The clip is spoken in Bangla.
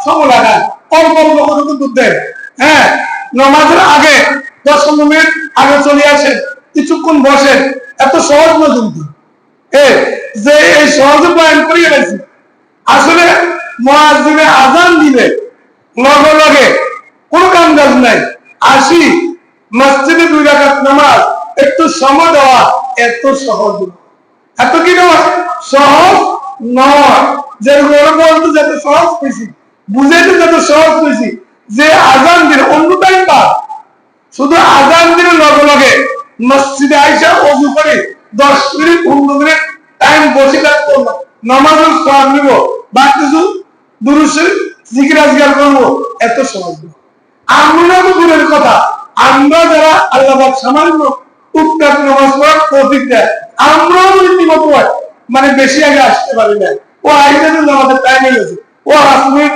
সময় লাগান, অল্প অল্প করে কিন্তু দেন। হ্যাঁ, নামাজের আগে 10-15 মিনিট আগে চলে আসেন, কিছুক্ষণ বসেন। এত সহজ না কিন্তু যে এই সহজে বয়ান করিয়ে গেছি। আসলে মুয়াজ্জিনে আযান দিবে, লগে লগে কোনো কাম কাজ নাই, আসি মসজিদে 2 রাকাত নামাজ, একটু সময় দেওয়া এত সহজ নয়। এত কি নয়? সহজ নয়। যে বলতে যত সহজ পেয়েছি, বুঝাইতে যত সহজ পেয়েছি, যে আযান দিন অন্য টাইম বাদ, শুধু আযান দিনে লগে লগে মসজিদে আইসা ওযু করে 10 মিনিট 15 মিনিট টাইম বসে থাকবো, নামাজের সওয়াব নিব, বা কিছু দুরূদ শরীফ জিকির আজকার করবো, এত সহজ নয়। আমরা তো দূরের কথা, আমরা যারা আল্লাহ পাক সামান্য টুকটাক নামাজ পড়ার তৌফিক দেয়, আমরাও রীতিমতো মানে বেশি আগে আসতে পারি না। ও আইতে তো আমাদের টাইম হয়ে গেছে, ও 5 মিনিট